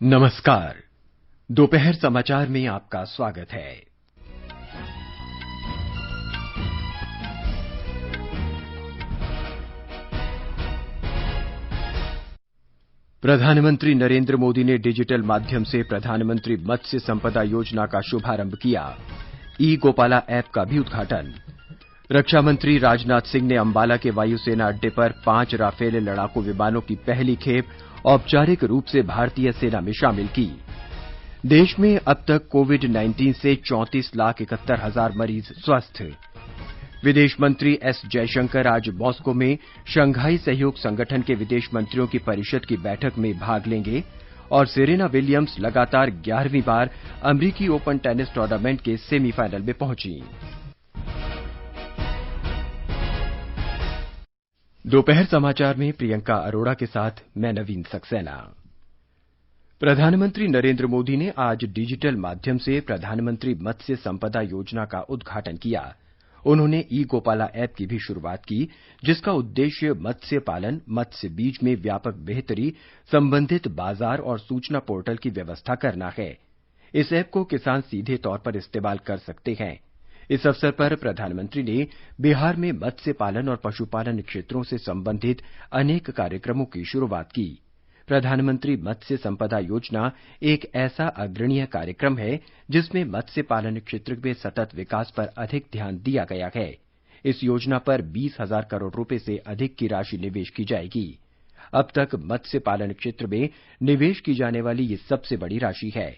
नमस्कार। दोपहर समाचार में आपका स्वागत है। प्रधानमंत्री नरेंद्र मोदी ने डिजिटल माध्यम से प्रधानमंत्री मत्स्य संपदा योजना का शुभारंभ किया। ई गोपाला ऐप का भी उद्घाटन। रक्षा मंत्री राजनाथ सिंह ने अंबाला के वायुसेना अड्डे पर 5 राफेल लड़ाकू विमानों की पहली खेप औपचारिक रूप से भारतीय सेना में शामिल की। देश में अब तक कोविड-19 से 34,71,000 मरीज स्वस्थ। विदेश मंत्री एस जयशंकर आज मॉस्को में शंघाई सहयोग संगठन के विदेश मंत्रियों की परिषद की बैठक में भाग लेंगे और सेरेना विलियम्स लगातार 11वीं बार अमेरिकी ओपन टेनिस टूर्नामेंट के सेमीफाइनल में पहुंची। दोपहर समाचार में प्रियंका अरोड़ा के साथ मैं नवीन सक्सेना। प्रधानमंत्री नरेंद्र मोदी ने आज डिजिटल माध्यम से प्रधानमंत्री मत्स्य संपदा योजना का उद्घाटन किया। उन्होंने ई गोपाला ऐप की भी शुरुआत की, जिसका उद्देश्य मत्स्य पालन, मत्स्य बीज में व्यापक बेहतरी, संबंधित बाजार और सूचना पोर्टल की व्यवस्था करना है। इस ऐप को किसान सीधे तौर पर इस्तेमाल कर सकते हैं। इस अवसर पर प्रधानमंत्री ने बिहार में मत्स्य पालन और पशुपालन क्षेत्रों से संबंधित अनेक कार्यक्रमों की शुरुआत की। प्रधानमंत्री मत्स्य संपदा योजना एक ऐसा अग्रणीय कार्यक्रम है जिसमें मत्स्य पालन क्षेत्र में सतत विकास पर अधिक ध्यान दिया गया है। इस योजना पर 20,000 करोड़ रुपए से अधिक की राशि निवेश की जाएगी। अब तक मत्स्य पालन क्षेत्र में निवेश की जाने वाली ये सबसे बड़ी राशि है।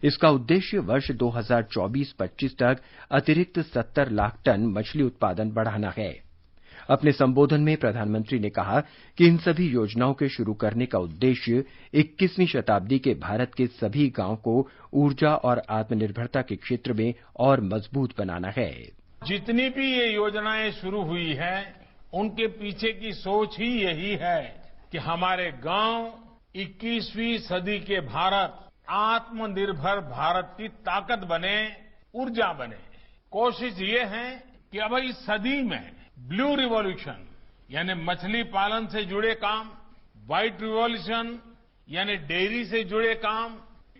इसका उद्देश्य वर्ष 2024-25 तक अतिरिक्त 70 लाख टन मछली उत्पादन बढ़ाना है। अपने संबोधन में प्रधानमंत्री ने कहा कि इन सभी योजनाओं के शुरू करने का उद्देश्य 21वीं शताब्दी के भारत के सभी गांवों को ऊर्जा और आत्मनिर्भरता के क्षेत्र में और मजबूत बनाना है। जितनी भी ये योजनाएं शुरू हुई है, उनके पीछे की सोच ही यही है कि हमारे गांव 21वीं सदी के भारत, आत्मनिर्भर भारत की ताकत बने, ऊर्जा बने। कोशिश ये है कि अब इस सदी में ब्लू रिवॉल्यूशन यानी मछली पालन से जुड़े काम, व्हाइट रिवॉल्यूशन यानी डेयरी से जुड़े काम,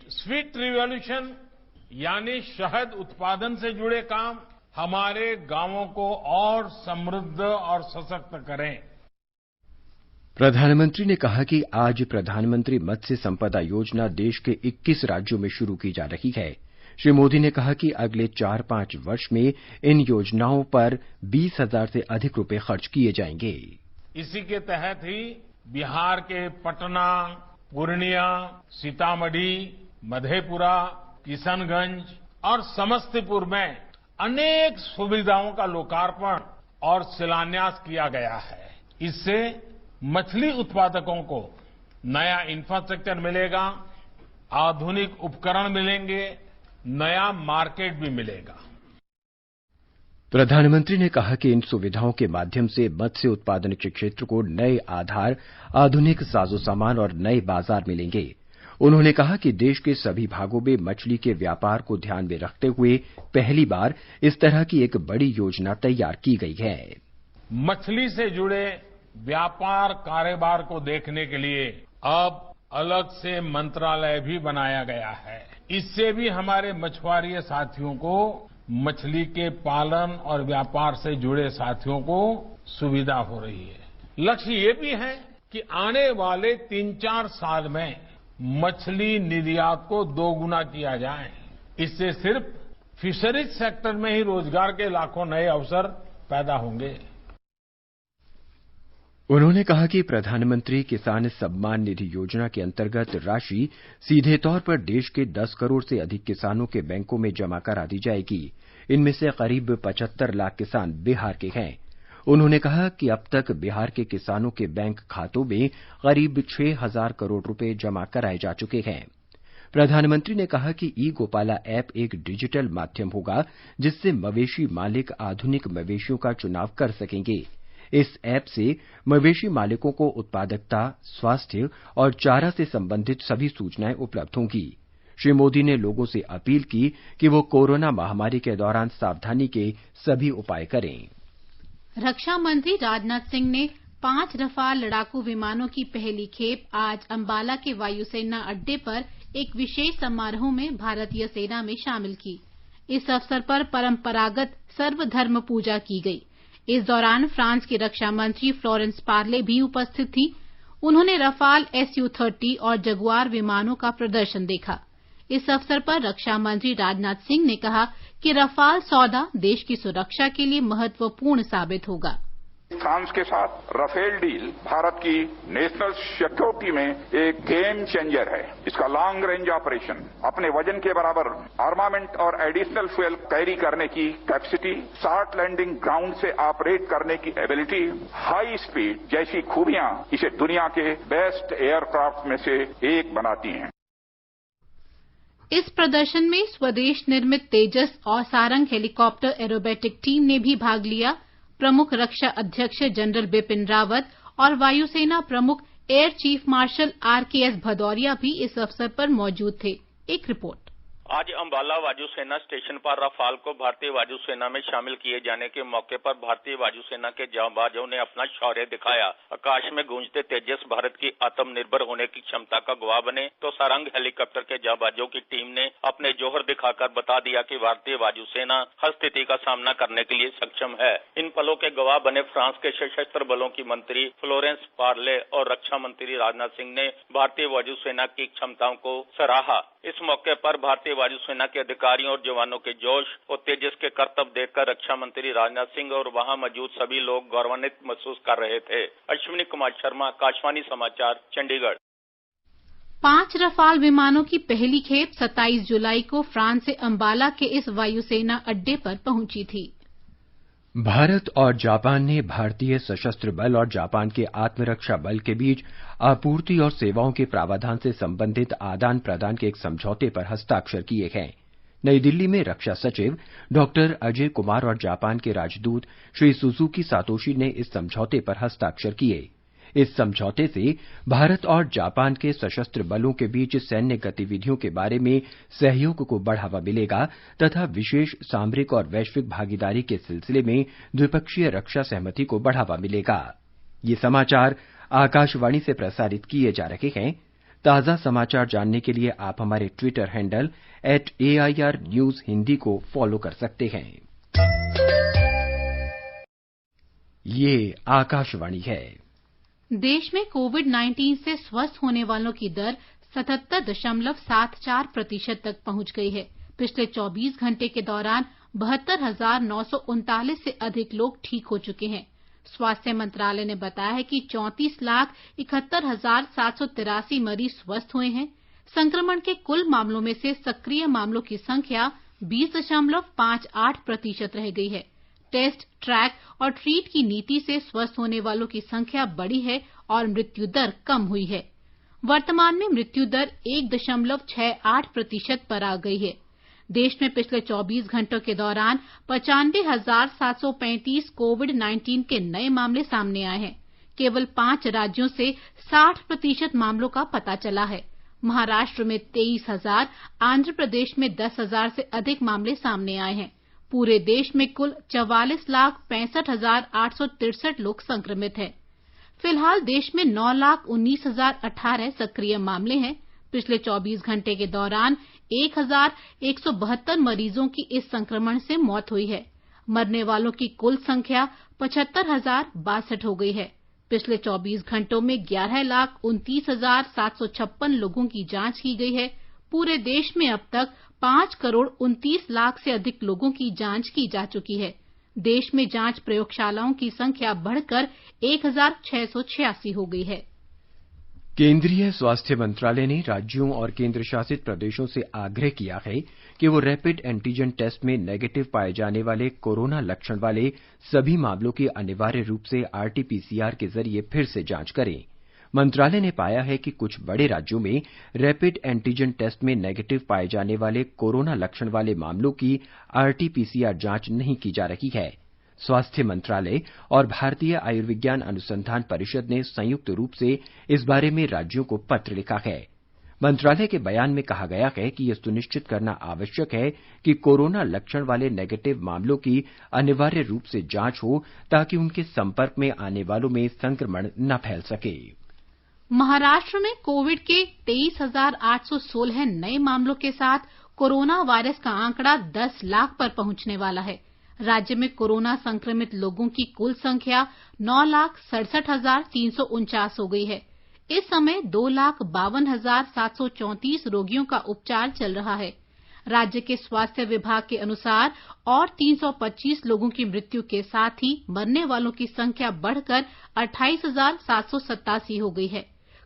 स्वीट रिवॉल्यूशन यानी शहद उत्पादन से जुड़े काम हमारे गांवों को और समृद्ध और सशक्त करें। प्रधानमंत्री ने कहा कि आज प्रधानमंत्री मत्स्य संपदा योजना देश के 21 राज्यों में शुरू की जा रही है। श्री मोदी ने कहा कि अगले 4-5 वर्ष में इन योजनाओं पर 20,000 से अधिक रुपए खर्च किए जाएंगे। इसी के तहत ही बिहार के पटना, पूर्णिया, सीतामढ़ी, मधेपुरा, किशनगंज और समस्तीपुर में अनेक सुविधाओं का लोकार्पण और शिलान्यास किया गया है। इससे मछली उत्पादकों को नया इंफ्रास्ट्रक्चर मिलेगा, आधुनिक उपकरण मिलेंगे, नया मार्केट भी मिलेगा। प्रधानमंत्री ने कहा कि इन सुविधाओं के माध्यम से मत्स्य उत्पादन के क्षेत्र को नए आधार, आधुनिक साजोसामान और नए बाजार मिलेंगे। उन्होंने कहा कि देश के सभी भागों में मछली के व्यापार को ध्यान में रखते हुए पहली बार इस तरह की एक बड़ी योजना तैयार की गई है। मछली से जुड़े व्यापार कारोबार को देखने के लिए अब अलग से मंत्रालय भी बनाया गया है। इससे भी हमारे मछुआरे साथियों को, मछली के पालन और व्यापार से जुड़े साथियों को सुविधा हो रही है। लक्ष्य ये भी है कि आने वाले 3-4 साल में मछली निर्यात को 2 गुना किया जाए। इससे सिर्फ फिशरीज सेक्टर में ही रोजगार के लाखों नए अवसर पैदा होंगे। उन्होंने कहा कि प्रधानमंत्री किसान सम्मान निधि योजना के अंतर्गत राशि सीधे तौर पर देश के 10 करोड़ से अधिक किसानों के बैंकों में जमा करा दी जाएगी। इनमें से करीब 75 लाख किसान बिहार के हैं। उन्होंने कहा कि अब तक बिहार के किसानों के बैंक खातों में करीब 6,000 करोड़ रुपए जमा कराए जा चुके हैं। प्रधानमंत्री ने कहा कि ई गोपाला ऐप एक डिजिटल माध्यम होगा जिससे मवेशी मालिक आधुनिक मवेशियों का चुनाव कर सकेंगे। इस ऐप से मवेशी मालिकों को उत्पादकता, स्वास्थ्य और चारा से संबंधित सभी सूचनाएं उपलब्ध होंगी। श्री मोदी ने लोगों से अपील की कि वो कोरोना महामारी के दौरान सावधानी के सभी उपाय करें। रक्षा मंत्री राजनाथ सिंह ने 5 रफाल लड़ाकू विमानों की पहली खेप आज अंबाला के वायुसेना अड्डे पर एक विशेष समारोह में भारतीय सेना में शामिल की। इस अवसर पर परंपरागत सर्वधर्म पूजा की गई। इस दौरान फ्रांस की रक्षा मंत्री फ्लोरेंस पार्ले भी उपस्थित थी। उन्होंने रफाल Su-30 और जगुआर विमानों का प्रदर्शन देखा। इस अवसर पर रक्षा मंत्री राजनाथ सिंह ने कहा कि रफाल सौदा देश की सुरक्षा के लिए महत्वपूर्ण साबित होगा। फ्रांस के साथ राफेल डील भारत की नेशनल सिक्योरिटी में एक गेम चेंजर है। इसका लॉन्ग रेंज ऑपरेशन, अपने वजन के बराबर आर्मामेंट और एडिशनल फ्यूल कैरी करने की कैपेसिटी, सॉफ्ट लैंडिंग ग्राउंड से ऑपरेट करने की एबिलिटी, हाई स्पीड जैसी खूबियां इसे दुनिया के बेस्ट एयरक्राफ्ट में से एक बनाती हैं। इस प्रदर्शन में स्वदेश निर्मित तेजस और सारंग हेलीकॉप्टर एरोबेटिक टीम ने भी भाग लिया। प्रमुख रक्षा अध्यक्ष जनरल बिपिन रावत और वायुसेना प्रमुख air chief marshal RKS Bhadauria भी इस अवसर पर मौजूद थे। एक रिपोर्ट। आज अंबाला वायुसेना स्टेशन पर रफाल को भारतीय वायुसेना में शामिल किए जाने के मौके पर भारतीय वायुसेना के जांबाजों ने अपना शौर्य दिखाया। आकाश में गूंजते तेजस भारत की आत्मनिर्भर होने की क्षमता का गवाह बने, तो सारंग हेलीकॉप्टर के जांबाजों की टीम ने अपने जौहर दिखाकर बता दिया कि भारतीय वायुसेना हर स्थिति का सामना करने के लिए सक्षम है। इन पलों के गवाह बने फ्रांस के सशस्त्र बलों की मंत्री फ्लोरेंस पार्ले और रक्षा मंत्री राजनाथ सिंह ने भारतीय वायुसेना की क्षमताओं को सराहा। इस मौके पर भारतीय वायुसेना के अधिकारियों और जवानों के जोश और तेजस के करतब देखकर रक्षा मंत्री राजनाथ सिंह और वहां मौजूद सभी लोग गौरवान्वित महसूस कर रहे थे। अश्विनी कुमार शर्मा, आकाशवाणी समाचार, चंडीगढ़। 5 रफाल विमानों की पहली खेप 27 जुलाई को फ्रांस से अंबाला के इस वायुसेना अड्डे पर पहुंची थी। भारत और जापान ने भारतीय सशस्त्र बल और जापान के आत्मरक्षा बल के बीच आपूर्ति और सेवाओं के प्रावधान से संबंधित आदान प्रदान के एक समझौते पर हस्ताक्षर किए हैं। नई दिल्ली में रक्षा सचिव डॉक्टर अजय कुमार और जापान के राजदूत श्री सुजुकी सातोशी ने इस समझौते पर हस्ताक्षर किए। इस समझौते से भारत और जापान के सशस्त्र बलों के बीच सैन्य गतिविधियों के बारे में सहयोग को बढ़ावा मिलेगा तथा विशेष सामरिक और वैश्विक भागीदारी के सिलसिले में द्विपक्षीय रक्षा सहमति को बढ़ावा मिलेगा। ये समाचार आकाशवाणी से प्रसारित किए जा रहे हैं। ताजा समाचार जानने के लिए आप हमारे Twitter handle @AIR News Hindi को फॉलो कर सकते हैं। ये आकाशवाणी है। देश में कोविड-19 से स्वस्थ होने वालों की दर 77.74% तक पहुंच गई है। पिछले 24 घंटे के दौरान 72,939 से अधिक लोग ठीक हो चुके हैं। स्वास्थ्य मंत्रालय ने बताया है कि 34,71,783 मरीज स्वस्थ हुए हैं। संक्रमण के कुल मामलों में से सक्रिय मामलों की संख्या 20.58% रह गई है। टेस्ट, ट्रैक और ट्रीट की नीति से स्वस्थ होने वालों की संख्या बढ़ी है और मृत्यु दर कम हुई है। वर्तमान में मृत्यु दर 1.68% पर आ गई है। देश में पिछले 24 घंटों के दौरान 95,735 कोविड-19 के नए मामले सामने आए हैं। केवल 5 राज्यों से 60% मामलों का पता चला है। महाराष्ट्र में 23,000, आंध्र प्रदेश में 10,000 से अधिक मामले सामने आए हैं। पूरे देश में कुल 44,65,863 लोग संक्रमित हैं। फिलहाल देश में 9,19,018 सक्रिय मामले हैं। पिछले 24 घंटे के दौरान 1,172 मरीजों की इस संक्रमण से मौत हुई है। मरने वालों की कुल संख्या 75,062 हो गई है। पिछले 24 घंटों में 11,29,756 लोगों की जांच की गई है। पूरे देश में अब तक 5,29,00,000 से अधिक लोगों की जांच की जा चुकी है। देश में जांच प्रयोगशालाओं की संख्या बढ़कर 1,686 हो गई है। केंद्रीय स्वास्थ्य मंत्रालय ने राज्यों और केंद्र शासित प्रदेशों से आग्रह किया है कि वो रैपिड एंटीजन टेस्ट में नेगेटिव पाए जाने वाले कोरोना लक्षण वाले सभी मामलों की अनिवार्य रूप से RT-PCR के जरिए फिर से जांच करें। मंत्रालय ने पाया है कि कुछ बड़े राज्यों में रैपिड एंटीजन टेस्ट में नेगेटिव पाए जाने वाले कोरोना लक्षण वाले मामलों की RT-PCR जांच नहीं की जा रही है। स्वास्थ्य मंत्रालय और भारतीय आयुर्विज्ञान अनुसंधान परिषद ने संयुक्त रूप से इस बारे में राज्यों को पत्र लिखा है। मंत्रालय के बयान में कहा गया है कि यह सुनिश्चित करना आवश्यक है कि कोरोना लक्षण वाले नेगेटिव मामलों की अनिवार्य रूप से जांच हो ताकि उनके संपर्क में आने वालों में संक्रमण न फैल सके। महाराष्ट्र में कोविड के 23,816 नए मामलों के साथ कोरोना वायरस का आंकड़ा 10 लाख पर पहुंचने वाला है। राज्य में कोरोना संक्रमित लोगों की कुल संख्या 9,67,349 हो गई है। इस समय 2,52,734 रोगियों का उपचार चल रहा है। राज्य के स्वास्थ्य विभाग के अनुसार और 325 लोगों की मृत्यु के साथ ही मरने वालों की संख्या बढ़कर 28,787 हो गई है।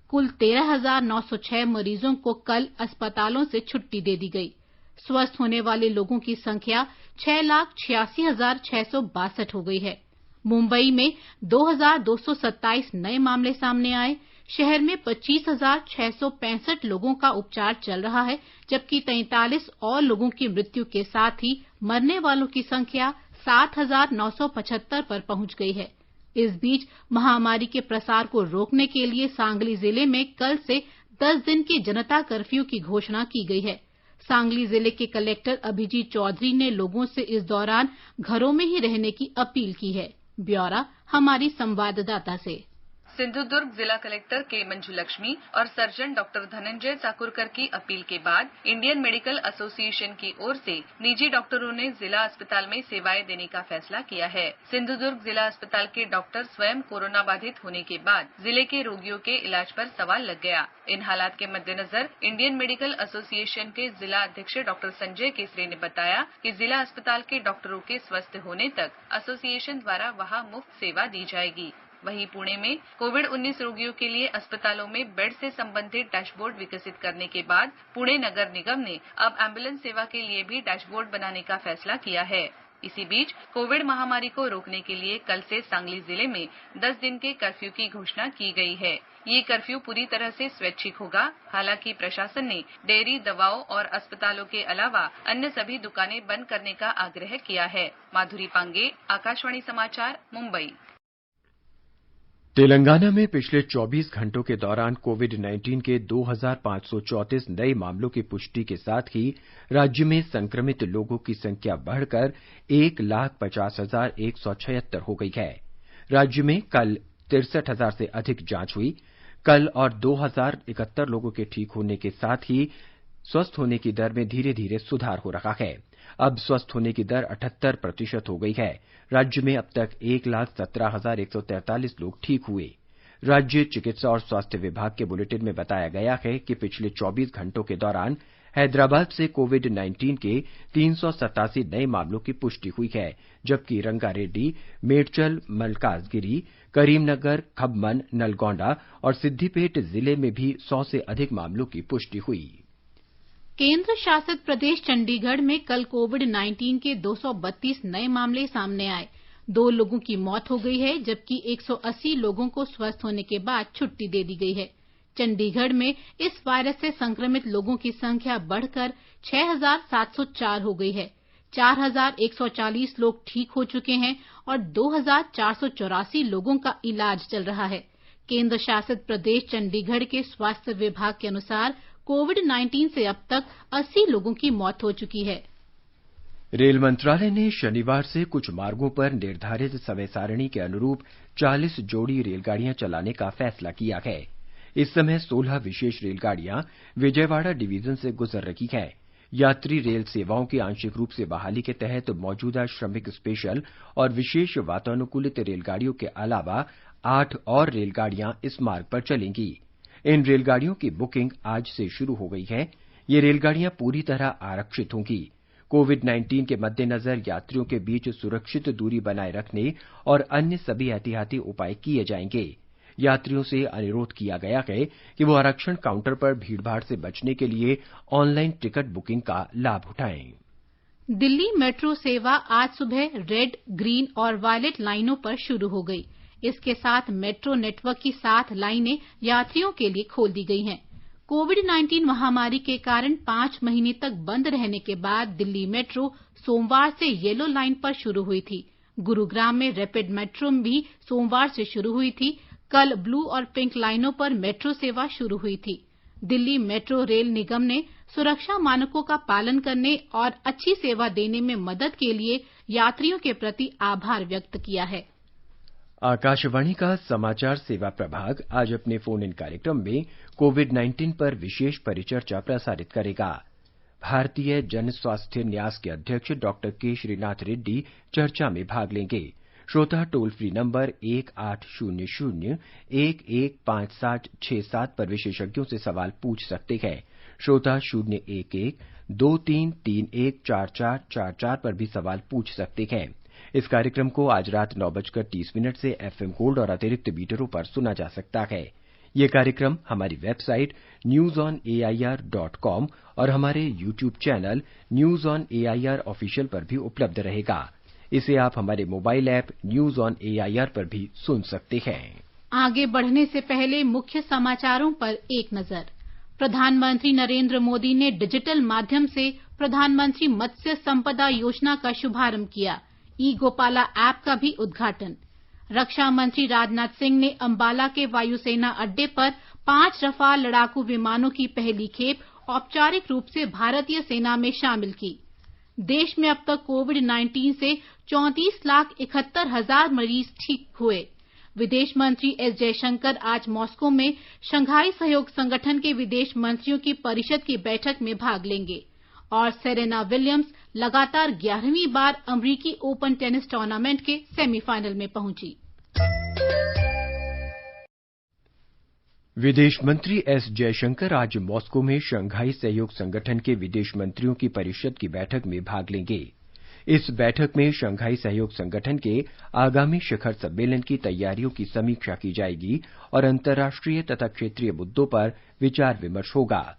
कुल 13,906 मरीजों को कल अस्पतालों से छुट्टी दे दी गई। स्वस्थ होने वाले लोगों की संख्या 6,86,662 हो गई है। मुंबई में 2,227 नए मामले सामने आए। शहर में 25,665 लोगों का उपचार चल रहा है, जबकि 43 और लोगों की मृत्यु के साथ ही मरने वालों की संख्या 7,975 पर पहुंच गई है। इस बीच महामारी के प्रसार को रोकने के लिए सांगली जिले में कल से 10 दिन की जनता कर्फ्यू की घोषणा की गई है। सांगली जिले के कलेक्टर अभिजीत चौधरी ने लोगों से इस दौरान घरों में ही रहने की अपील की है। ब्यौरा हमारी संवाददाता से। सिंधुदुर्ग जिला कलेक्टर के मंजू लक्ष्मी और सर्जन डॉक्टर धनंजय चाकुरकर की अपील के बाद इंडियन मेडिकल एसोसिएशन की ओर से निजी डॉक्टरों ने जिला अस्पताल में सेवाएं देने का फैसला किया है। सिंधुदुर्ग जिला अस्पताल के डॉक्टर स्वयं कोरोना बाधित होने के बाद जिले के रोगियों के इलाज पर सवाल लग गया। इन हालात के मद्देनजर इंडियन मेडिकल एसोसिएशन के जिला अध्यक्ष डॉक्टर संजय केसरी ने बताया कि जिला अस्पताल के डॉक्टरों के स्वस्थ होने तक एसोसिएशन द्वारा वहां मुफ्त सेवा दी जाएगी। वहीं पुणे में कोविड-19 रोगियों के लिए अस्पतालों में बेड से संबंधित डैशबोर्ड विकसित करने के बाद पुणे नगर निगम ने अब एम्बुलेंस सेवा के लिए भी डैशबोर्ड बनाने का फैसला किया है। इसी बीच कोविड महामारी को रोकने के लिए कल से सांगली जिले में 10 दिन के कर्फ्यू की घोषणा की गई है। ये कर्फ्यू पूरी तरह से स्वैच्छिक होगा। हालांकि प्रशासन ने डेयरी, दवाओं और अस्पतालों के अलावा अन्य सभी दुकानें बंद करने का आग्रह किया है। माधुरी पांगे, आकाशवाणी समाचार, मुंबई। तेलंगाना में पिछले 24 घंटों के दौरान कोविड-19 के 2,534 नए मामलों की पुष्टि के साथ ही राज्य में संक्रमित लोगों की संख्या बढ़कर 1,50,176 हो गई है। राज्य में कल 63,000 से अधिक जांच हुई। कल और 2,071 लोगों के ठीक होने के साथ ही स्वस्थ होने की दर में धीरे धीरे सुधार हो रहा है। अब स्वस्थ होने की दर 78% हो गई है। राज्य में अब तक 1,17,143 लोग ठीक हुए। राज्य चिकित्सा और स्वास्थ्य विभाग के बुलेटिन में बताया गया है कि पिछले 24 घंटों के दौरान हैदराबाद से कोविड-19 के 387 नए मामलों की पुष्टि हुई है, जबकि रंगारेड्डी, मेडचल, मलकाजगिरी, करीमनगर, खम्मन, नलगोंडा और सिद्दीपेट जिले में भी 100 से अधिक मामलों की पुष्टि हुई। केंद्र शासित प्रदेश चंडीगढ़ में कल कोविड-19 के 232 नए मामले सामने आए। 2 लोगों की मौत हो गई है, जबकि 180 लोगों को स्वस्थ होने के बाद छुट्टी दे दी गई है। चंडीगढ़ में इस वायरस से संक्रमित लोगों की संख्या बढ़कर 6,704 हो गई है। 4,140 लोग ठीक हो चुके हैं और 2,484 लोगों का इलाज चल रहा है। केंद्र शासित प्रदेश चंडीगढ़ के स्वास्थ्य विभाग के अनुसार कोविड-19 से अब तक 80 लोगों की मौत हो चुकी है। रेल मंत्रालय ने शनिवार से कुछ मार्गों पर निर्धारित समय सारणी के अनुरूप 40 जोड़ी रेलगाड़ियां चलाने का फैसला किया है। इस समय 16 विशेष रेलगाड़ियां विजयवाड़ा डिवीजन से गुजर रही हैं। यात्री रेल सेवाओं की आंशिक रूप से बहाली के तहत मौजूदा श्रमिक स्पेशल और विशेष वातानुकूलित रेलगाड़ियों के अलावा 8 और रेलगाड़ियां इस मार्ग पर चलेंगी। इन रेलगाड़ियों की बुकिंग आज से शुरू हो गई है। ये रेलगाड़ियां पूरी तरह आरक्षित होंगी। कोविड-19 के मद्देनजर यात्रियों के बीच सुरक्षित दूरी बनाए रखने और अन्य सभी एहतियाती उपाय किए जाएंगे। यात्रियों से अनुरोध किया गया है कि वो आरक्षण काउंटर पर भीड़भाड़ से बचने के लिए ऑनलाइन टिकट बुकिंग का लाभ उठाएं। दिल्ली मेट्रो सेवा आज सुबह रेड, ग्रीन और वायलेट लाइनों पर शुरू हो गई। इसके साथ मेट्रो नेटवर्क की 7 लाइनें यात्रियों के लिए खोल दी गई हैं। कोविड-19 महामारी के कारण 5 महीने तक बंद रहने के बाद दिल्ली मेट्रो सोमवार से येलो लाइन पर शुरू हुई थी। गुरुग्राम में रैपिड मेट्रो भी सोमवार से शुरू हुई थी। कल ब्लू और पिंक लाइनों पर मेट्रो सेवा शुरू हुई थी। दिल्ली मेट्रो रेल निगम ने सुरक्षा मानकों का पालन करने और अच्छी सेवा देने में मदद के लिए यात्रियों के प्रति आभार व्यक्त किया है। आकाशवाणी का समाचार सेवा प्रभाग आज अपने फोन इन कार्यक्रम में कोविड-19 पर विशेष परिचर्चा प्रसारित करेगा। भारतीय जन स्वास्थ्य न्यास के अध्यक्ष डॉक्टर के श्रीनाथ रेड्डी चर्चा में भाग लेंगे। श्रोता टोल फ्री नंबर 1800-115767 पर विशेषज्ञों से सवाल पूछ सकते हैं। श्रोता 011-2331-4444 पर भी सवाल पूछ सकते हैं। इस कार्यक्रम को आज रात 9:30 से एफएम गोल्ड और अतिरिक्त मीटरों पर सुना जा सकता है। ये कार्यक्रम हमारी वेबसाइट newsonair.com और हमारे YouTube channel news on AIR official पर भी उपलब्ध रहेगा। इसे आप हमारे mobile app news on AIR पर भी सुन सकते हैं। आगे बढ़ने से पहले मुख्य समाचारों पर एक नजर। प्रधानमंत्री नरेंद्र मोदी ने डिजिटल माध्यम से प्रधानमंत्री मत्स्य संपदा योजना का शुभारंभ किया। ई गोपाला ऐप का भी उद्घाटन। रक्षा मंत्री राजनाथ सिंह ने अंबाला के वायुसेना अड्डे पर 5 रफाल लड़ाकू विमानों की पहली खेप औपचारिक रूप से भारतीय सेना में शामिल की। देश में अब तक कोविड-19 से 34,71,000 मरीज ठीक हुए। विदेश मंत्री एस जयशंकर आज मॉस्को में शंघाई सहयोग संगठन के विदेश मंत्रियों की परिषद की बैठक में भाग लेंगे। और सेरेना विलियम्स लगातार 11वीं बार अमरीकी ओपन टेनिस टूर्नामेंट के सेमीफाइनल में पहुंची। विदेश मंत्री एस जयशंकर आज मॉस्को में शंघाई सहयोग संगठन के विदेश मंत्रियों की परिषद की बैठक में भाग लेंगे। इस बैठक में शंघाई सहयोग संगठन के आगामी शिखर सम्मेलन की तैयारियों की समीक्षा की जाएगी और अंतर्राष्ट्रीय तथा क्षेत्रीय मुद्दों पर विचार विमर्श होगा।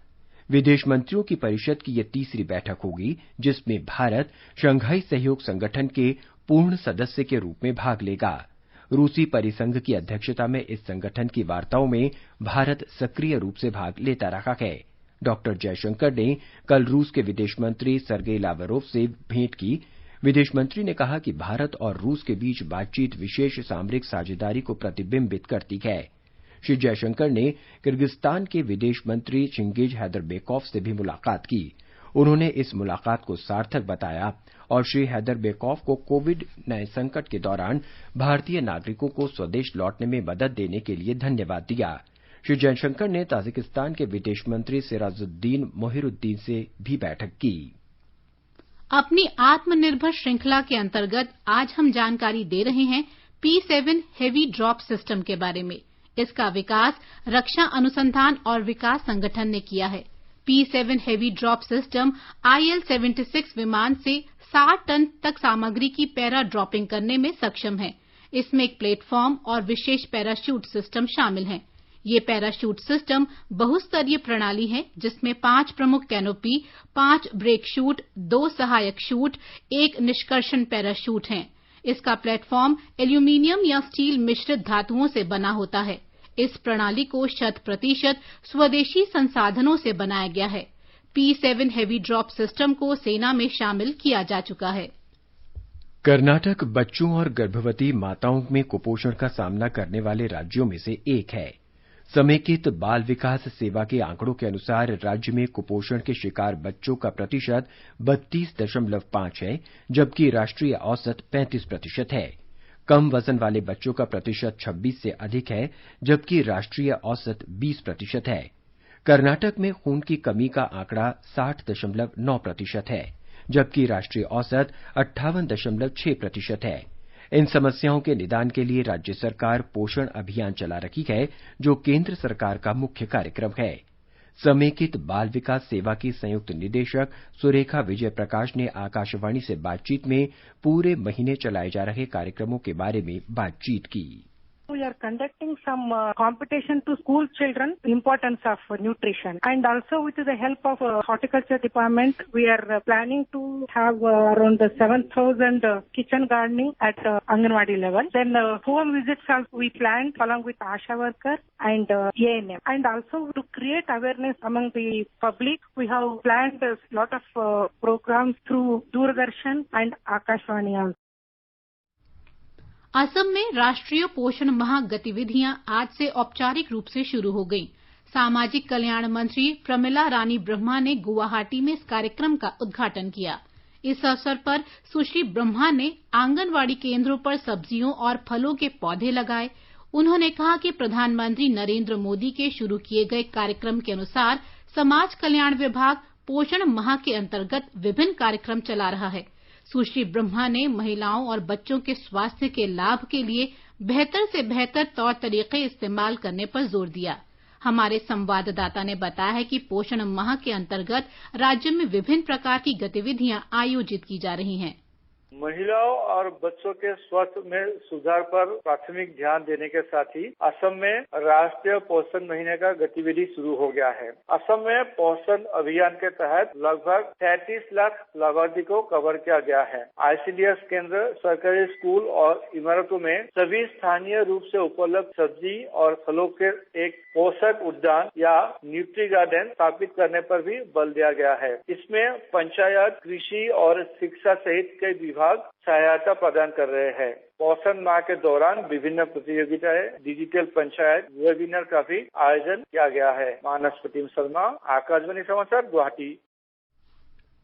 विदेश मंत्रियों की परिषद की यह तीसरी बैठक होगी जिसमें भारत शंघाई सहयोग संगठन के पूर्ण सदस्य के रूप में भाग लेगा। रूसी परिसंघ की अध्यक्षता में इस संगठन की वार्ताओं में भारत सक्रिय रूप से भाग लेता रहा है। डॉक्टर जयशंकर ने कल रूस के विदेश मंत्री सर्गेई लावरोव से भेंट की। विदेश मंत्री ने कहा कि भारत और रूस के बीच बातचीत विशेष सामरिक साझेदारी को प्रतिबिंबित करती है। श्री जयशंकर ने किर्गिस्तान के विदेश मंत्री चिंगिज हैदरबेकोव से भी मुलाकात की। उन्होंने इस मुलाकात को सार्थक बताया और श्री हैदरबेकोव को कोविड-19 संकट के दौरान भारतीय नागरिकों को स्वदेश लौटने में मदद देने के लिए धन्यवाद दिया। श्री जयशंकर ने ताजिकिस्तान के विदेश मंत्री सिराजुद्दीन मोहिरुद्दीन से भी बैठक की। अपनी आत्मनिर्भर श्रृंखला के अंतर्गत आज हम जानकारी दे रहे हैं P7 हेवी ड्रॉप सिस्टम के बारे में। इसका विकास रक्षा अनुसंधान और विकास संगठन ने किया है। P7 heavy drop system IL-76 विमान से 60 टन तक सामग्री की पैरा ड्रॉपिंग करने में सक्षम है। इसमें एक प्लेटफॉर्म और विशेष पैराशूट सिस्टम शामिल हैं। ये पैराशूट सिस्टम बहुस्तरीय प्रणाली है जिसमें 5 प्रमुख कैनोपी, 5 ब्रेक शूट, 2 सहायक शूट, 1 निष्कर्षण पैराशूट हैं। इसका प्लेटफॉर्म एल्यूमीनियम या स्टील मिश्रित धातुओं से बना होता है। इस प्रणाली को 100% स्वदेशी संसाधनों से बनाया गया है। P7 हेवी ड्रॉप सिस्टम को सेना में शामिल किया जा चुका है। कर्नाटक बच्चों और गर्भवती माताओं में कुपोषण का सामना करने वाले राज्यों में से एक है। समेकित बाल विकास सेवा के आंकड़ों के अनुसार राज्य में कुपोषण के शिकार बच्चों का प्रतिशत 32.5 है, जबकि राष्ट्रीय औसत 35% है। कम वजन वाले बच्चों का प्रतिशत 26 से अधिक है, जबकि राष्ट्रीय औसत 20% है। कर्नाटक में खून की कमी का आंकड़ा 60.9% है, जबकि राष्ट्रीय औसत 58.6% है। इन समस्याओं के निदान के लिए राज्य सरकार पोषण अभियान चला रही है, जो केंद्र सरकार का मुख्य कार्यक्रम है। समेकित बाल विकास सेवा की संयुक्त निदेशक सुरेखा विजय प्रकाश ने आकाशवाणी से बातचीत में पूरे महीने चलाए जा रहे कार्यक्रमों के बारे में बातचीत की। We are conducting some competition to school children, importance of nutrition, and also with the help of horticulture department, we are planning to have around 7,000 kitchen gardening at Anganwadi level. Then home visits we planned along with ASHA worker and ANM, and also to create awareness among the public, we have planned a lot of programs through Doordarshan and Akashvani also. Assam में राष्ट्रीय पोषण माह गतिविधियां आज से औपचारिक रूप से शुरू हो गईं। सामाजिक कल्याण मंत्री प्रमिला रानी ब्रह्मा ने गुवाहाटी में इस कार्यक्रम का उद्घाटन किया। इस अवसर पर सुश्री ब्रह्मा ने आंगनवाड़ी केंद्रों पर सब्जियों और फलों के पौधे लगाए। उन्होंने कहा कि प्रधानमंत्री नरेंद्र मोदी के शुरू किए गए कार्यक्रम के अनुसार समाज कल्याण विभाग पोषण माह के अंतर्गत विभिन्न कार्यक्रम चला रहा है। सुश्री ब्रह्मा ने महिलाओं और बच्चों के स्वास्थ्य के लाभ के लिए बेहतर से बेहतर तौर तरीके इस्तेमाल करने पर जोर दिया। हमारे संवाददाता ने बताया है कि पोषण माह के अंतर्गत राज्य में विभिन्न प्रकार की गतिविधियां आयोजित की जा रही हैं। महिलाओं और बच्चों के स्वास्थ्य में सुधार पर प्राथमिक ध्यान देने के साथ ही असम में राष्ट्रीय पोषण महीने का गतिविधि शुरू हो गया है। असम में पोषण अभियान के तहत लगभग 33 लाख लाभार्थी को कवर किया गया है। आईसीडीएस केंद्र, सरकारी स्कूल और इमारतों में सभी स्थानीय रूप से उपलब्ध सब्जी और फलों के एक पोषक उद्यान या न्यूट्री गार्डन स्थापित करने पर भी बल दिया गया है। इसमें पंचायत, कृषि और शिक्षा सहित कई विभाग सहायता प्रदान कर रहे हैं। पोषण माह के दौरान विभिन्न प्रतियोगिताएं, डिजिटल पंचायत वेबिनार का भी आयोजन किया गया है। मानस प्रतिम शर्मा, आकाशवाणी समाचार, गुवाहाटी।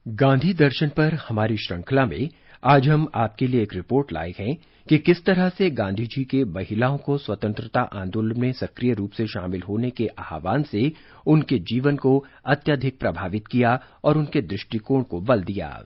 गांधी दर्शन पर हमारी श्रृंखला में आज हम आपके लिए एक रिपोर्ट लाए हैं कि किस तरह से गांधी जी के महिलाओं को स्वतंत्रता आंदोलन में सक्रिय रूप से शामिल होने के आह्वान से उनके जीवन को अत्यधिक प्रभावित किया और उनके दृष्टिकोण को बल दिया।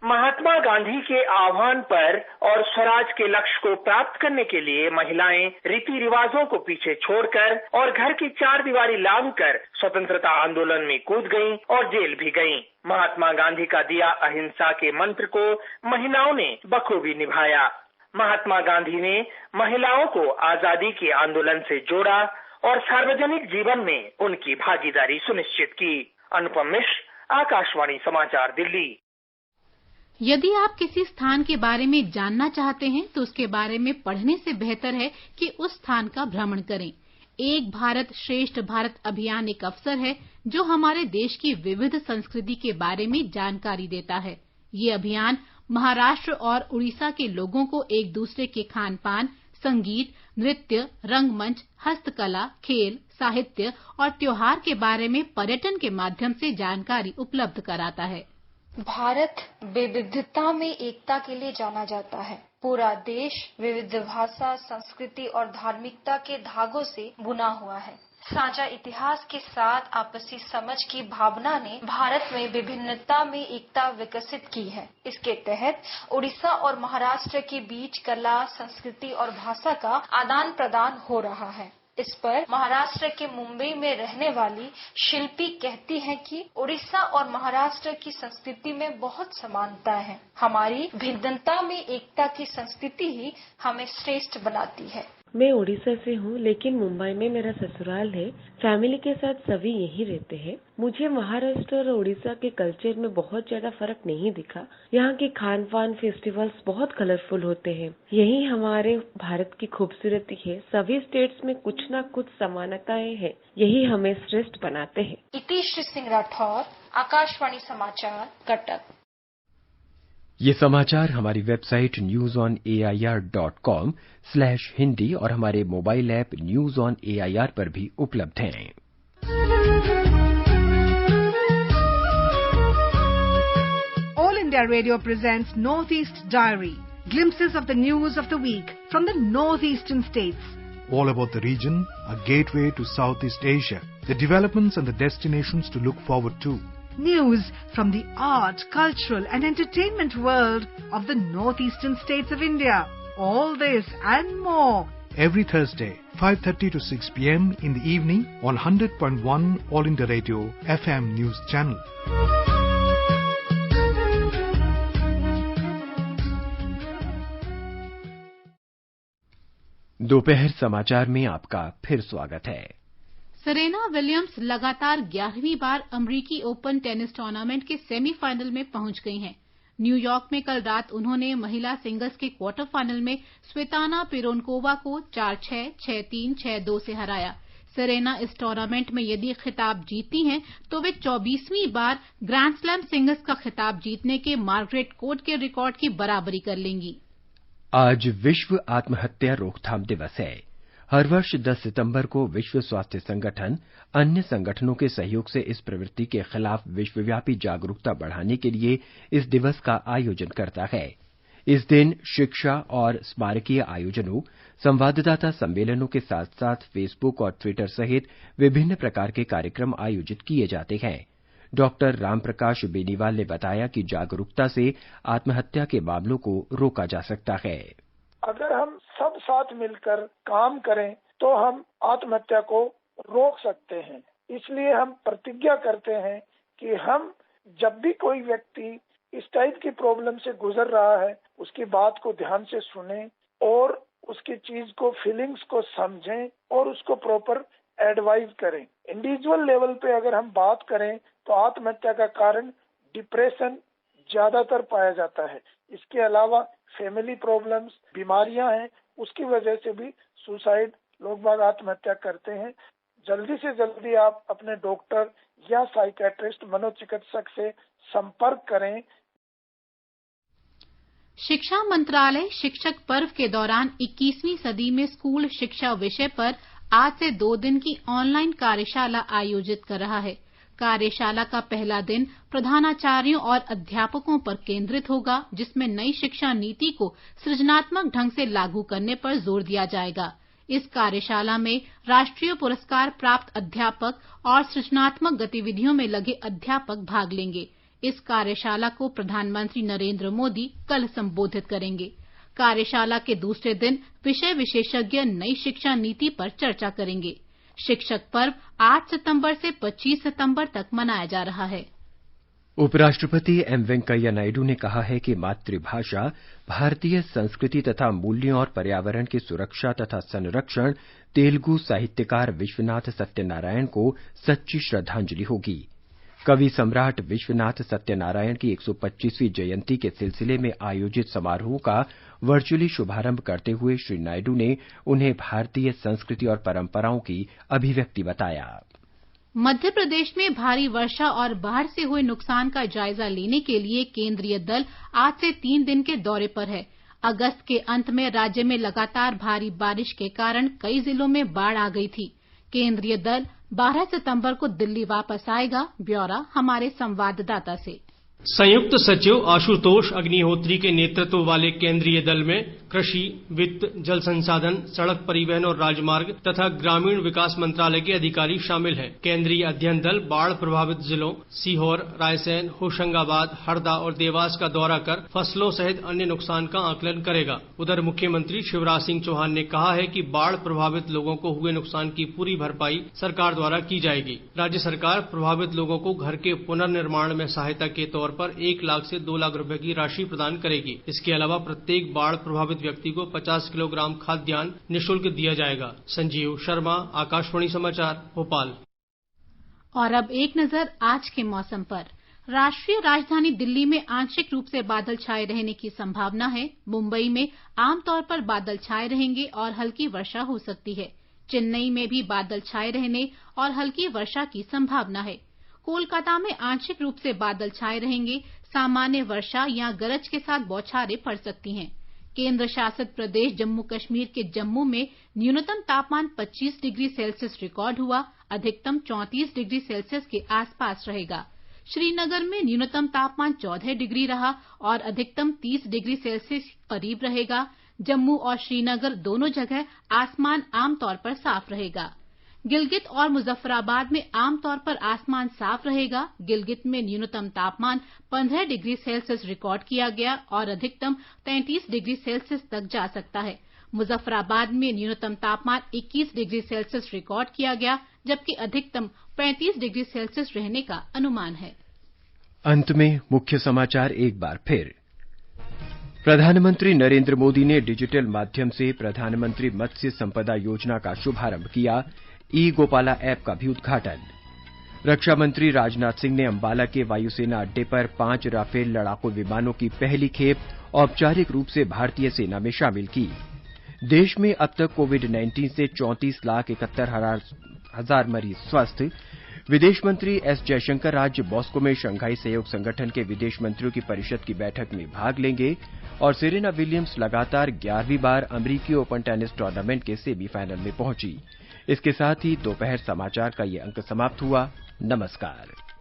महात्मा गांधी के आह्वान पर और स्वराज के लक्ष्य को प्राप्त करने के लिए महिलाएं रीति रिवाजों को पीछे छोड़कर और घर की चार दीवारी लांघकर स्वतंत्रता आंदोलन में कूद गईं और जेल भी गईं। महात्मा गांधी का दिया अहिंसा के मंत्र को महिलाओं ने बखूबी निभाया। महात्मा गांधी ने महिलाओं को आजादी के आंदोलन से जोड़ा और सार्वजनिक जीवन में उनकी भागीदारी सुनिश्चित की। अनुपम मिश्र, आकाशवाणी समाचार, दिल्ली। यदि आप किसी स्थान के बारे में जानना चाहते हैं तो उसके बारे में पढ़ने से बेहतर है कि उस स्थान का भ्रमण करें। एक भारत श्रेष्ठ भारत अभियान एक अवसर है जो हमारे देश की विविध संस्कृति के बारे में जानकारी देता है। ये अभियान महाराष्ट्र और उड़ीसा के लोगों को एक दूसरे के खान पान, संगीत, नृत्य, रंगमंच, हस्तकला, खेल, साहित्य और त्योहार के बारे में पर्यटन के माध्यम से जानकारी उपलब्ध कराता है। भारत विविधता में एकता के लिए जाना जाता है। पूरा देश विविध भाषा, संस्कृति और धार्मिकता के धागों से बुना हुआ है। साझा इतिहास के साथ आपसी समझ की भावना ने भारत में विभिन्नता में एकता विकसित की है। इसके तहत उड़ीसा और महाराष्ट्र के बीच कला, संस्कृति और भाषा का आदान प्रदान हो रहा है। इस पर महाराष्ट्र के मुंबई में रहने वाली शिल्पी कहती हैं कि उड़ीसा और महाराष्ट्र की संस्कृति में बहुत समानता है। हमारी भिन्नता में एकता की संस्कृति ही हमें श्रेष्ठ बनाती है। मैं उड़ीसा से हूँ, लेकिन मुंबई में मेरा ससुराल है। फैमिली के साथ सभी यहीं रहते हैं। मुझे महाराष्ट्र और उड़ीसा के कल्चर में बहुत ज्यादा फर्क नहीं दिखा। यहाँ के खान पान, फेस्टिवल्स बहुत कलरफुल होते हैं। यही हमारे भारत की खूबसूरती है। सभी स्टेट्स में कुछ न कुछ समानताएं हैं। यही हमें श्रेष्ठ बनाते हैं। इतिश्री सिंह राठौर, आकाशवाणी समाचार, कटक। ये समाचार हमारी वेबसाइट newsonair.com/hindi और हमारे mobile app news on AIR पर भी उपलब्ध हैं। All India Radio presents Northeast Diary, glimpses of the news of the week from the northeastern states. All about the region, a gateway to Southeast Asia, the developments and the destinations to look forward to. News from the art, cultural and entertainment world of the northeastern states of India. All this and more. Every Thursday, 5:30 to 6 p.m. in the evening on 100.1 All India Radio FM News Channel. दोपहर समाचार में आपका फिर स्वागत है। Serena Williams लगातार 11वीं बार अमेरिकी ओपन टेनिस टूर्नामेंट के सेमीफाइनल में पहुंच गई हैं। न्यूयॉर्क में कल रात उन्होंने महिला सिंगल्स के क्वार्टर फाइनल में स्वेताना पिरोनकोवा को 4-6, 6-3, 6-2 से हराया। सेरेना इस टूर्नामेंट में यदि खिताब जीतती हैं तो वे 24वीं बार ग्रैंड स्लैम सिंगल्स का खिताब जीतने के मार्गरेट कोर्ट के रिकॉर्ड की बराबरी कर लेंगी। आज विश्व आत्महत्या रोकथाम दिवस है। हर वर्ष 10 सितंबर को विश्व स्वास्थ्य संगठन अन्य संगठनों के सहयोग से इस प्रवृत्ति के खिलाफ विश्वव्यापी जागरूकता बढ़ाने के लिए इस दिवस का आयोजन करता है। इस दिन शिक्षा और स्मारकीय आयोजनों, संवाददाता सम्मेलनों के साथ साथ फेसबुक और ट्विटर सहित विभिन्न प्रकार के कार्यक्रम आयोजित किए जाते हैं। डॉक्टर रामप्रकाश बेनीवाल ने बताया कि जागरूकता से आत्महत्या के मामलों को रोका जा सकता है। अगर हम सब साथ मिलकर काम करें तो हम आत्महत्या को रोक सकते हैं। इसलिए हम प्रतिज्ञा करते हैं कि हम जब भी कोई व्यक्ति इस टाइप की प्रॉब्लम से गुजर रहा है उसकी बात को ध्यान से सुनें और उसकी चीज को, फीलिंग्स को समझें और उसको प्रॉपर एडवाइस करें। इंडिविजुअल लेवल पे अगर हम बात करें तो आत्महत्या का कारण डिप्रेशन ज्यादातर पाया जाता है। इसके अलावा फैमिली प्रॉब्लम्स, बीमारियां हैं, उसकी वजह से भी सुसाइड लोग बाग आत्महत्या करते हैं। जल्दी से जल्दी आप अपने डॉक्टर या साइकियाट्रिस्ट, मनोचिकित्सक से संपर्क करें। शिक्षा मंत्रालय शिक्षक पर्व के दौरान 21वीं सदी में स्कूल शिक्षा विषय पर आज से 2 दिन की ऑनलाइन कार्यशाला आयोजित कर रहा है। कार्यशाला का पहला दिन प्रधानाचार्यों और अध्यापकों पर केंद्रित होगा, जिसमें नई शिक्षा नीति को सृजनात्मक ढंग से लागू करने पर जोर दिया जाएगा। इस कार्यशाला में राष्ट्रीय पुरस्कार प्राप्त अध्यापक और सृजनात्मक गतिविधियों में लगे अध्यापक भाग लेंगे। इस कार्यशाला को प्रधानमंत्री नरेंद्र मोदी कल संबोधित करेंगे। कार्यशाला के दूसरे दिन विषय विशेषज्ञ नई शिक्षा नीति पर चर्चा करेंगे। शिक्षक पर्व 8 सितंबर से 25 सितंबर तक मनाया जा रहा है। उपराष्ट्रपति एम वेंकैया नायडू ने कहा है कि मातृभाषा भारतीय संस्कृति तथा मूल्यों और पर्यावरण की सुरक्षा तथा संरक्षण तेलुगु साहित्यकार विश्वनाथ सत्यनारायण को सच्ची श्रद्धांजलि होगी। कवि सम्राट विश्वनाथ सत्यनारायण की 125वीं जयंती के सिलसिले में आयोजित समारोह का वर्चुअली शुभारंभ करते हुए श्री नायडू ने उन्हें भारतीय संस्कृति और परंपराओं की अभिव्यक्ति बताया। मध्य प्रदेश में भारी वर्षा और बाढ़ से हुए नुकसान का जायजा लेने के लिए केंद्रीय दल आज से 3 दिन के दौरे पर है। अगस्त के अंत में राज्य में लगातार भारी बारिश के कारण कई जिलों में बाढ़ आ गई थी। केंद्रीय दल 12 सितंबर को दिल्ली वापस आएगा। ब्यौरा हमारे संवाददाता से। संयुक्त सचिव आशुतोष अग्निहोत्री के नेतृत्व वाले केंद्रीय दल में कृषि, वित्त, जल संसाधन, सड़क परिवहन और राजमार्ग तथा ग्रामीण विकास मंत्रालय के अधिकारी शामिल हैं। केंद्रीय अध्ययन दल बाढ़ प्रभावित जिलों सीहोर, रायसेन, होशंगाबाद, हरदा और देवास का दौरा कर फसलों सहित अन्य नुकसान का आकलन करेगा। उधर मुख्यमंत्री शिवराज सिंह चौहान ने कहा है कि बाढ़ प्रभावित लोगों को हुए नुकसान की पूरी भरपाई सरकार द्वारा की जाएगी। राज्य सरकार प्रभावित लोगों को घर के पुनर्निर्माण में सहायता के तौर पर 1 लाख से 2 लाख रुपए की राशि प्रदान करेगी। इसके अलावा प्रत्येक बाढ़ प्रभावित व्यक्ति को 50 किलोग्राम खाद्यान्न निःशुल्क दिया जाएगा। संजीव शर्मा, आकाशवाणी समाचार, भोपाल। और अब एक नजर आज के मौसम पर। राष्ट्रीय राजधानी दिल्ली में आंशिक रूप से बादल छाए रहने की संभावना है। मुंबई में आमतौर पर बादल छाए रहेंगे और हल्की वर्षा हो सकती है। चेन्नई में भी बादल छाए रहने और हल्की वर्षा की संभावना है। कोलकाता में आंशिक रूप से बादल छाए रहेंगे। सामान्य वर्षा या गरज के साथ बौछारें पड़ सकती हैं। केंद्र शासित प्रदेश जम्मू कश्मीर के जम्मू में न्यूनतम तापमान 25 डिग्री सेल्सियस रिकॉर्ड हुआ। अधिकतम 34 डिग्री सेल्सियस के आसपास रहेगा। श्रीनगर में न्यूनतम तापमान 14 डिग्री रहा और अधिकतम 30 डिग्री सेल्सियस करीब रहेगा। जम्मू और श्रीनगर दोनों जगह आसमान आमतौर पर साफ रहेगा। गिलगित और मुजफ्फराबाद में आमतौर पर आसमान साफ रहेगा। गिलगित में न्यूनतम तापमान 15 डिग्री सेल्सियस रिकॉर्ड किया गया और अधिकतम 33 डिग्री सेल्सियस तक जा सकता है। मुजफ्फराबाद में न्यूनतम तापमान 21 डिग्री सेल्सियस रिकॉर्ड किया गया, जबकि अधिकतम 35 डिग्री सेल्सियस रहने का अनुमान है। अंत में मुख्य समाचार एक बार फिर। प्रधानमंत्री नरेंद्र मोदी ने डिजिटल माध्यम से प्रधानमंत्री मत्स्य संपदा योजना का शुभारंभ किया। ई गोपाला ऐप का भी उद्घाटन। रक्षा मंत्री राजनाथ सिंह ने अंबाला के वायुसेना अड्डे पर 5 राफेल लड़ाकू विमानों की पहली खेप औपचारिक रूप से भारतीय सेना में शामिल की। देश में अब तक कोविड-19 से 34,71,000 मरीज स्वस्थ। विदेश मंत्री एस जयशंकर आज मॉस्को में शंघाई सहयोग संगठन के विदेश मंत्रियों की परिषद की बैठक में भाग लेंगे। और सेरेना विलियम्स लगातार 11वीं बार अमेरिकी ओपन टेनिस टूर्नामेंट के सेमीफाइनल में पहुंची। इसके साथ ही दोपहर समाचार का ये अंक समाप्त हुआ। नमस्कार।